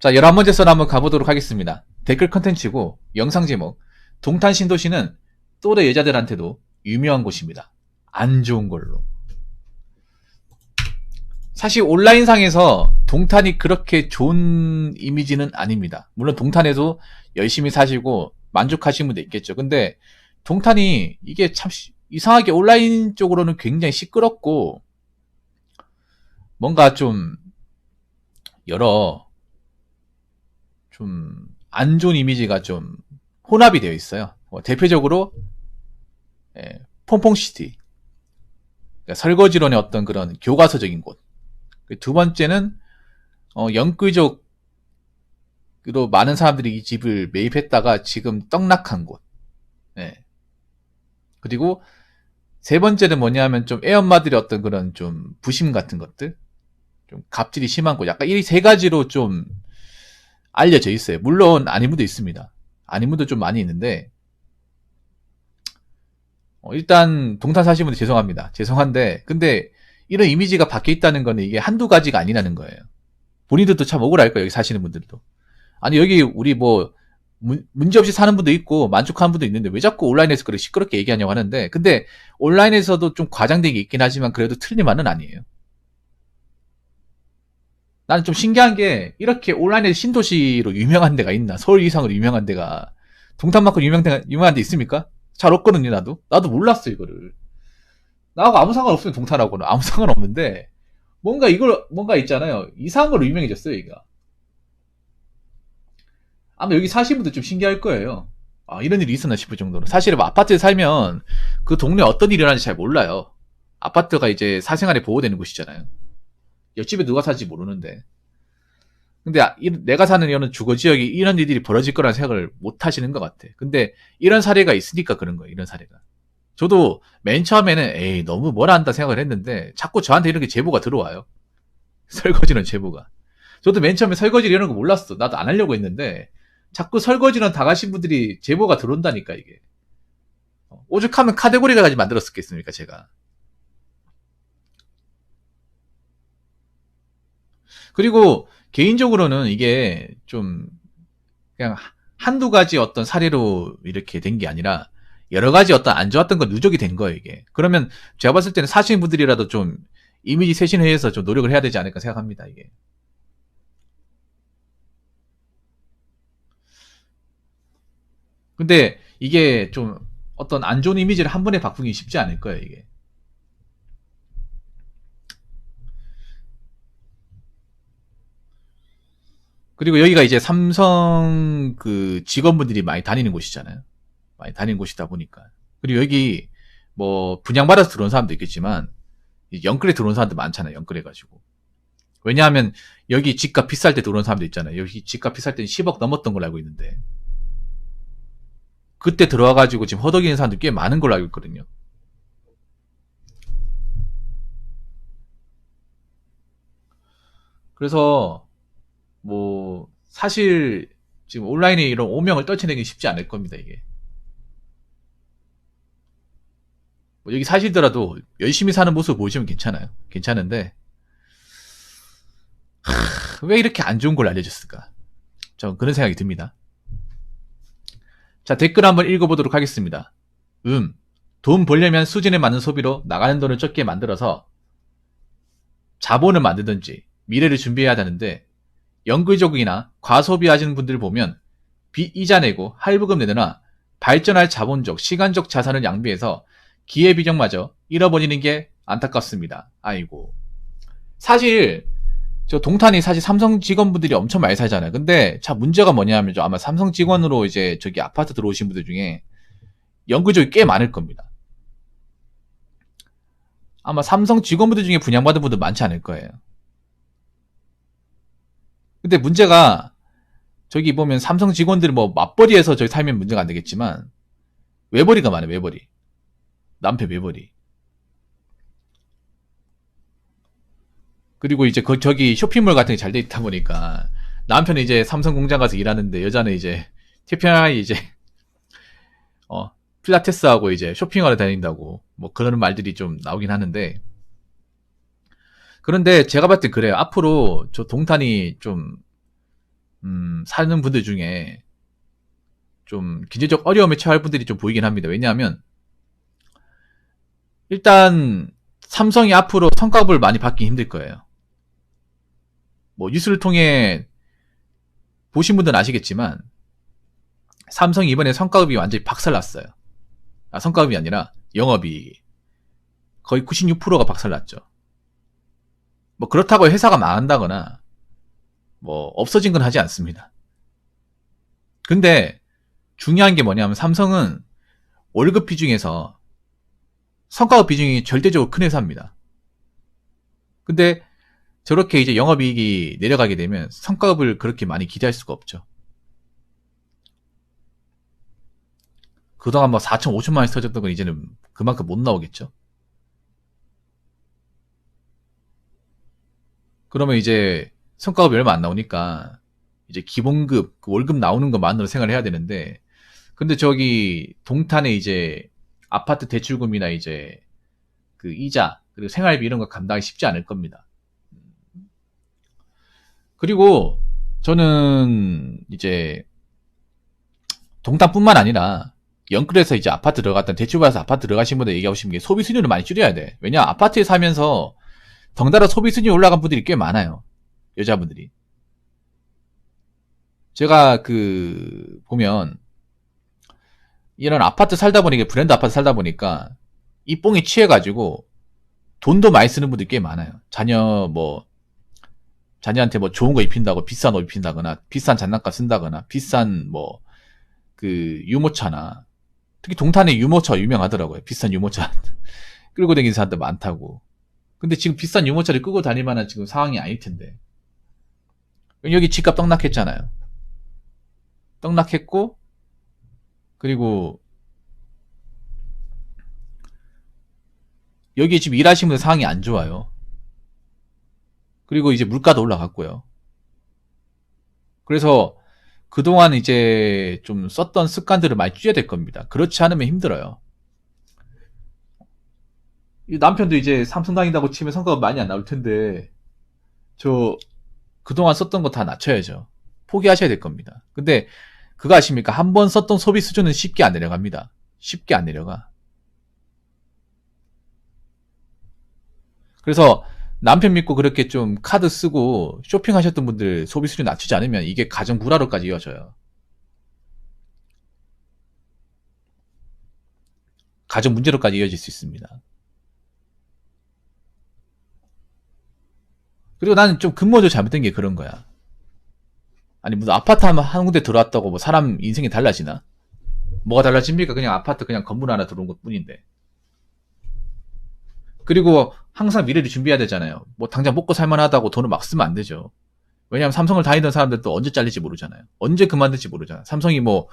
자, 11번째 썰 한번 가보도록 하겠습니다. 댓글 컨텐츠고 영상 제목 동탄 신도시는 또래 여자들한테도 유명한 곳입니다. 안 좋은 걸로. 사실 온라인상에서 동탄이 그렇게 좋은 이미지는 아닙니다. 물론 동탄에도 열심히 사시고 만족하시는 분도 있겠죠. 근데 동탄이 이게 참 이상하게 온라인 쪽으로는 굉장히 시끄럽고 뭔가 좀 여러 좀 안 좋은 이미지가 좀 혼합이 되어 있어요. 대표적으로 퐁퐁시티, 그러니까 설거지론의 어떤 그런 교과서적인 곳. 두 번째는 영끌족으로 많은 사람들이 이 집을 매입했다가 지금 떡락한 곳. 그리고 세 번째는 뭐냐면 좀 애엄마들의 어떤 그런 좀 부심 같은 것들, 좀 갑질이 심한 곳. 약간 이 세 가지로 좀 알려져 있어요. 물론 아닌 분도 있습니다. 아닌 분도 좀 많이 있는데 일단 동탄 사시는 분들 죄송합니다. 죄송한데 근데 이런 이미지가 바뀌어 있다는 거는 이게 한두 가지가 아니라는 거예요. 본인들도 참 억울할 거예요. 여기 사시는 분들도. 아니 여기 우리 뭐 문제없이 사는 분도 있고 만족하는 분도 있는데 왜 자꾸 온라인에서 그렇게 시끄럽게 얘기하냐고 하는데, 근데 온라인에서도 좀 과장된 게 있긴 하지만 그래도 틀린 말은 아니에요. 나는 좀 신기한 게 이렇게 온라인에서 신도시로 유명한 데가 있나? 서울 이상으로 유명한 데가 동탄만큼 유명한 데 있습니까? 잘 없거든요. 나도 몰랐어 이거를. 나하고 아무 상관없으면 동탄하고는 아무 상관없는데 뭔가 있잖아요. 이상한 걸로 유명해졌어요 얘가. 아마 여기 사시는 분들 좀 신기할 거예요. 아, 이런 일이 있었나 싶을 정도로. 사실은 뭐 아파트에 살면 그 동네에 어떤 일이 일어나는지 잘 몰라요. 아파트가 이제 사생활에 보호되는 곳이잖아요. 옆집에 누가 사는지 모르는데. 근데 내가 사는 이런 주거지역이 이런 일들이 벌어질 거라는 생각을 못 하시는 것 같아. 근데 이런 사례가 있으니까 그런 거예요. 이런 사례가. 저도 맨 처음에는 에이 너무 뭐라 한다 생각을 했는데 자꾸 저한테 이렇게 제보가 들어와요. 설거지는 제보가. 저도 맨 처음에 설거지를 이런 거 몰랐어. 나도 안 하려고 했는데 자꾸 설거지는 당하신 분들이 제보가 들어온다니까 이게. 오죽하면 카테고리까지 만들었겠습니까 제가. 그리고 개인적으로는 이게 좀 그냥 한두 가지 어떤 사례로 이렇게 된 게 아니라 여러 가지 어떤 안 좋았던 건 누적이 된 거예요 이게. 그러면 제가 봤을 때는 사시는 분들이라도 좀 이미지 쇄신을 위해서 좀 노력을 해야 되지 않을까 생각합니다 이게. 근데 이게 좀 어떤 안 좋은 이미지를 한 번에 바꾸기 쉽지 않을 거예요 이게. 그리고 여기가 이제 삼성 그 직원분들이 많이 다니는 곳이잖아요. 많이 다니는 곳이다 보니까. 그리고 여기 뭐 분양받아서 들어온 사람도 있겠지만 영끌에 들어온 사람도 많잖아요. 영끌해가지고. 왜냐하면 여기 집값 비쌀 때 들어온 사람도 있잖아요. 여기 집값 비쌀 때는 10억 넘었던 걸로 알고 있는데 그때 들어와가지고 지금 허덕이는 사람들 꽤 많은 걸로 알고 있거든요. 그래서 뭐 사실 지금 온라인에 이런 오명을 떨쳐내기 쉽지 않을 겁니다 이게. 뭐 여기 사시더라도 열심히 사는 모습을 보여주면 괜찮은데 왜 이렇게 안 좋은 걸 알려줬을까? 전 그런 생각이 듭니다. 자, 댓글 한번 읽어보도록 하겠습니다. 돈 벌려면 수준에 맞는 소비로 나가는 돈을 적게 만들어서 자본을 만들든지 미래를 준비해야 하는데 영끌족이나 과소비하시는 분들을 보면 빚 이자 내고 할부금 내느라 발전할 자본적, 시간적 자산을 양비해서 기회비적마저 잃어버리는 게 안타깝습니다. 아이고. 사실 저 동탄이 사실 삼성 직원분들이 엄청 많이 살잖아요. 근데 자 문제가 뭐냐면 아마 삼성 직원으로 이제 저기 아파트 들어오신 분들 중에 영끌족이 꽤 많을 겁니다. 아마 삼성 직원분들 중에 분양받은 분들 많지 않을 거예요. 근데 문제가 저기 보면 삼성 직원들 뭐 맞벌이해서 저기 살면 문제가 안 되겠지만 외벌이가 많아요. 외벌이. 남편 외벌이. 그리고 이제 저기 쇼핑몰 같은 게 잘 돼 있다 보니까 남편은 이제 삼성 공장 가서 일하는데 여자는 이제 태평양에 이제 필라테스 하고 이제 쇼핑하러 다닌다고 뭐 그런 말들이 좀 나오긴 하는데, 그런데 제가 봤을 때 그래요. 앞으로 저 동탄이 좀 사는 분들 중에 좀 경제적 어려움에 처할 분들이 좀 보이긴 합니다. 왜냐하면 일단 삼성이 앞으로 성과급을 많이 받기 힘들 거예요. 뭐 뉴스를 통해 보신 분들은 아시겠지만 삼성이 이번에 성과급이 완전히 박살났어요. 성과급이 아니라 영업이 거의 96%가 박살났죠. 뭐 그렇다고 회사가 망한다거나 뭐 없어진 건 하지 않습니다. 근데 중요한 게 뭐냐면 삼성은 월급 비중에서 성과급 비중이 절대적으로 큰 회사입니다. 근데 저렇게 이제 영업이익이 내려가게 되면 성과급을 그렇게 많이 기대할 수가 없죠. 그동안 뭐 4천, 5천만 원씩 터졌던 건 이제는 그만큼 못 나오겠죠. 그러면 이제 성과급이 얼마 안 나오니까 이제 기본급, 그 월급 나오는 것만으로 생활을 해야 되는데, 근데 저기 동탄에 이제 아파트 대출금이나 이제 그 이자, 그리고 생활비 이런 거 감당이 쉽지 않을 겁니다. 그리고 저는 이제 동탄뿐만 아니라 영끌에서 이제 아파트 들어갔던 대출받아서 아파트 들어가신 분들 얘기하고 싶은 게 소비 수준을 많이 줄여야 돼. 왜냐 아파트에 살면서 덩달아 소비 수준이 올라간 분들이 꽤 많아요. 여자분들이. 제가 그 보면 이런 아파트 살다 보니까 브랜드 아파트 살다 보니까 이 뽕에 취해가지고 돈도 많이 쓰는 분들이 꽤 많아요. 자녀한테 뭐 좋은 거 입힌다고 비싼 옷 입힌다거나 비싼 장난감 쓴다거나 비싼 뭐 그 유모차나 특히 동탄에 유모차 유명하더라고요. 비싼 유모차 끌고 다니는 사람들 많다고. 근데 지금 비싼 유모차를 끌고 다닐 만한 지금 상황이 아닐 텐데. 여기 집값 떡락했잖아요. 떡락했고 그리고 여기 지금 일하시는 분들 상황이 안 좋아요. 그리고 이제 물가도 올라갔고요. 그래서 그동안 이제 좀 썼던 습관들을 많이 줄여야 될 겁니다. 그렇지 않으면 힘들어요. 남편도 이제 삼성 다닌다고 치면 성과가 많이 안 나올 텐데 저 그동안 썼던 거 다 낮춰야죠. 포기하셔야 될 겁니다. 근데 그거 아십니까? 한 번 썼던 소비 수준은 쉽게 안 내려갑니다. 쉽게 안 내려가. 그래서 남편 믿고 그렇게 좀 카드 쓰고 쇼핑하셨던 분들 소비 수준 낮추지 않으면 이게 가정 불화로까지 이어져요. 가정 문제로까지 이어질 수 있습니다. 그리고 나는 좀 근본적으로 잘못된 게 그런 거야. 아니 무슨 아파트 한 군데 들어왔다고 뭐 사람 인생이 달라지나? 뭐가 달라집니까? 그냥 아파트 그냥 건물 하나 들어온 것 뿐인데. 그리고 항상 미래를 준비해야 되잖아요. 뭐 당장 먹고 살만하다고 돈을 막 쓰면 안 되죠. 왜냐하면 삼성을 다니던 사람들도 언제 잘릴지 모르잖아요. 언제 그만둘지 모르잖아요. 삼성이 뭐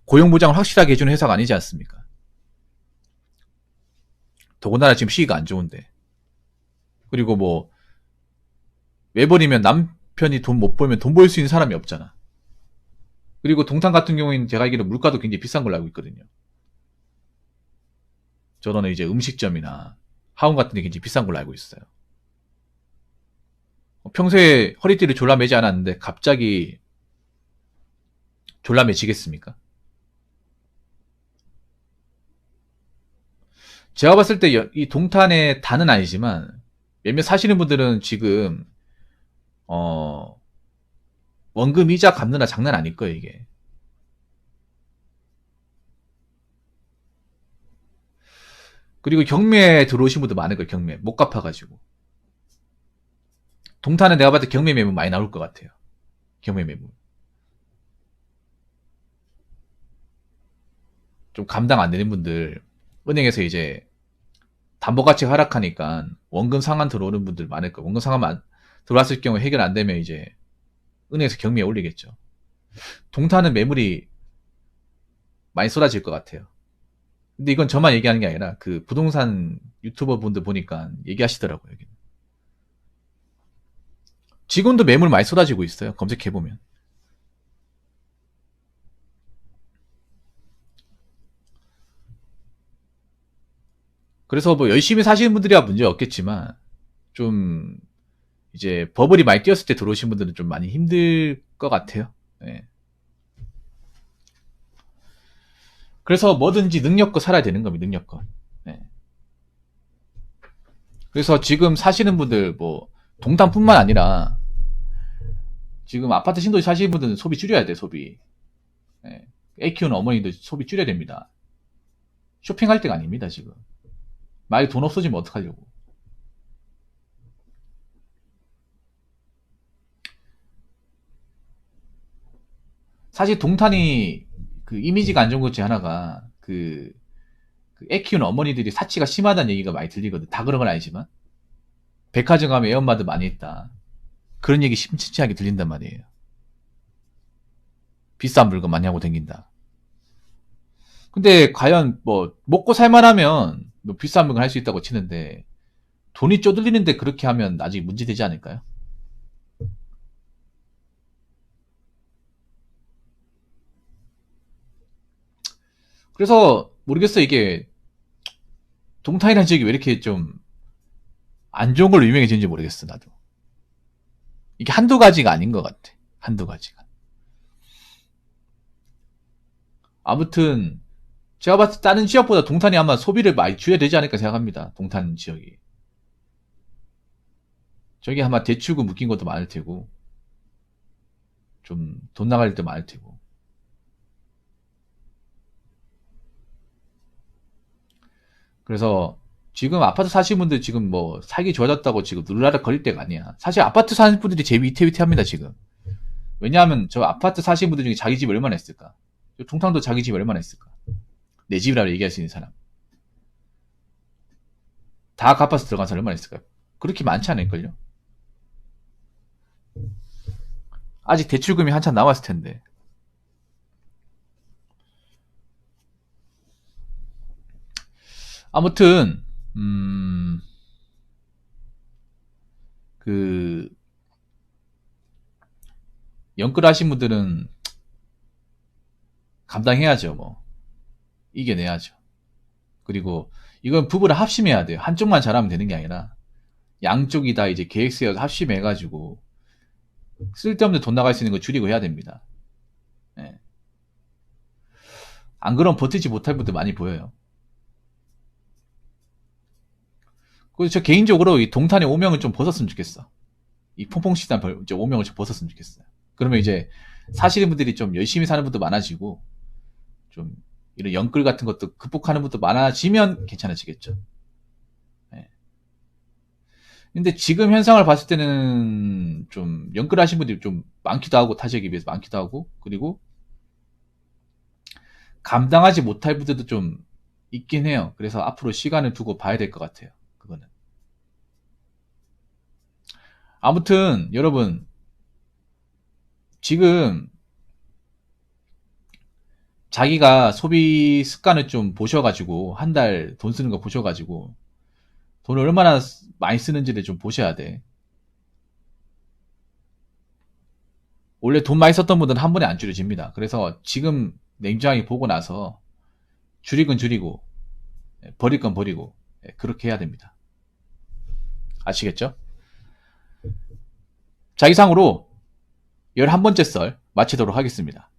고용보장을 확실하게 해주는 회사가 아니지 않습니까? 더군다나 지금 시기가 안 좋은데. 그리고 뭐 외벌이면 남편이 돈 못 벌면 돈 벌 수 있는 사람이 없잖아. 그리고 동탄 같은 경우에는 제가 알기로 물가도 굉장히 비싼 걸로 알고 있거든요. 저는 이제 음식점이나 하원 같은 데 굉장히 비싼 걸로 알고 있어요. 평소에 허리띠를 졸라 매지 않았는데 갑자기 졸라 매지겠습니까? 제가 봤을 때 이 동탄의 다는 아니지만 몇몇 사시는 분들은 지금 원금 이자 갚느라 장난 아닐 거예요 이게. 그리고 경매에 들어오신 분도 많을 거예요. 경매 못 갚아가지고. 동탄은 내가 봤을 때 경매 매물 많이 나올 것 같아요. 경매 매물. 좀 감당 안 되는 분들 은행에서 이제 담보가치 하락하니까 원금 상환 들어오는 분들 많을 거예요. 원금 상환 들어왔을 경우 해결 안 되면 이제 은행에서 경매에 올리겠죠. 동탄은 매물이 많이 쏟아질 것 같아요. 근데 이건 저만 얘기하는 게 아니라 그 부동산 유튜버 분들 보니까 얘기하시더라고요. 여기는. 지금도 매물 많이 쏟아지고 있어요. 검색해보면. 그래서 뭐 열심히 사시는 분들이야 문제 없겠지만 좀 이제 버블이 많이 뛰었을 때 들어오신 분들은 좀 많이 힘들 것 같아요. 예. 그래서 뭐든지 능력껏 살아야 되는 겁니다. 능력껏. 예. 그래서 지금 사시는 분들 뭐 동탄뿐만 아니라 지금 아파트 신도시 사시는 분들은 소비 줄여야 돼. 소비. 예. 애 키우는 어머니들 소비 줄여야 됩니다. 쇼핑할 때가 아닙니다. 지금. 만약에 돈 없어지면 어떡하려고. 사실 동탄이 그 이미지가 안 좋은 것 중에 하나가 애 키우는 어머니들이 사치가 심하다는 얘기가 많이 들리거든. 다 그런 건 아니지만. 백화점 가면 애엄마들 많이 있다. 그런 얘기 심취하게 들린단 말이에요. 비싼 물건 많이 하고 댕긴다. 근데 과연 뭐 먹고 살만하면 뭐 비싼 물건 할 수 있다고 치는데 돈이 쪼들리는데 그렇게 하면 나중에 문제되지 않을까요? 그래서 모르겠어. 이게 동탄이라는 지역이 왜 이렇게 좀 안 좋은 걸로 유명해지는지 모르겠어. 나도. 이게 한두 가지가 아닌 것 같아. 한두 가지가. 아무튼 제가 봤을 때 다른 지역보다 동탄이 아마 소비를 많이 줄여야 되지 않을까 생각합니다. 동탄 지역이. 저기 아마 대출금 묶인 것도 많을 테고 좀 돈 나갈 때 많을 테고. 그래서 지금 아파트 사시는 분들 지금 뭐 살기 좋아졌다고 지금 눈라락 거릴 때가 아니야. 사실 아파트 사는 분들이 제일 위태위태합니다 지금. 왜냐하면 저 아파트 사시는 분들 중에 자기 집 얼마나 있을까? 동탄도 자기 집 얼마나 있을까? 내 집이라고 얘기할 수 있는 사람. 다 갚아서 들어간 사람 얼마나 있을까요? 그렇게 많지 않을걸요? 아직 대출금이 한참 남았을 텐데. 아무튼 그 연끌 하신 분들은 감당해야죠. 뭐 이겨내야죠. 그리고 이건 부부를 합심해야 돼요. 한쪽만 잘하면 되는 게 아니라 양쪽이 다 이제 계획 세워서 합심해가지고 쓸데없는 돈 나갈 수 있는 거 줄이고 해야 됩니다. 예. 안 그러면 버티지 못할 분들 많이 보여요. 그래서 저 개인적으로 이 동탄의 오명을 좀 벗었으면 좋겠어. 이 퐁퐁시단 오명을 좀 벗었으면 좋겠어요. 그러면 이제 사시는 분들이 좀 열심히 사는 분도 많아지고 좀 이런 연끌 같은 것도 극복하는 분도 많아지면 괜찮아지겠죠. 예. 근데 지금 현상을 봤을 때는 좀 연끌 하신 분들이 좀 많기도 하고 타지역에 비해서 많기도 하고 그리고 감당하지 못할 분들도 좀 있긴 해요. 그래서 앞으로 시간을 두고 봐야 될 것 같아요. 그거는. 아무튼 여러분 지금 자기가 소비 습관을 좀 보셔가지고 한 달 돈 쓰는 거 보셔가지고 돈을 얼마나 많이 쓰는지를 좀 보셔야 돼. 원래 돈 많이 썼던 분들은 한 번에 안 줄여집니다. 그래서 지금 냉정하게 보고 나서 줄일 건 줄이고 버릴 건 버리고 그렇게 해야 됩니다. 아시겠죠? 자, 이상으로 11번째 썰 마치도록 하겠습니다.